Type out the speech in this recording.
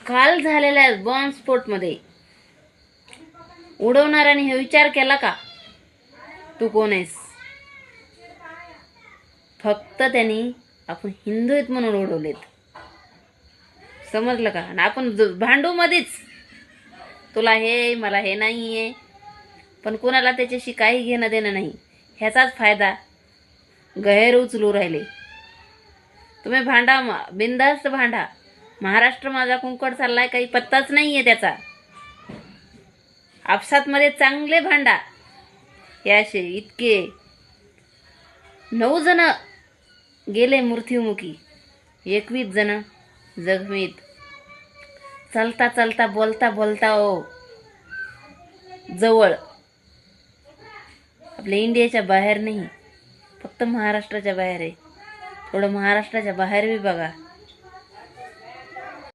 काल झालेल्या बॉम्बस्फोटमध्ये उडवणाऱ्याने हे विचार केला का तू कोण आहेस? फक्त त्यांनी आपण हिंदू आहेत म्हणून उडवलेत. समजलं का? आणि आपण भांडू मध्येच, तुला हे मला हे नाही आहे, पण कोणाला त्याच्याशी काही घेणं देणं नाही. ह्याचाच फायदा गैर उचलू राहिले. तुम्ही भांडा, बिंदास्त भांडा. महाराष्ट्र माझा कुंकड चाललाय, काही पत्ताच नाहीये त्याचा. आपसातमध्ये चांगले भांडा. याशे इतके 9 जण गेले मृत्युमुखी, 21 जण जखमीत. चलता चलता बोलता बोलता जवळ, आपल्या इंडियाच्या बाहेर नाही, फक्त महाराष्ट्राच्या बाहेर आहे. थोडं महाराष्ट्राच्या बाहेर बी बघा.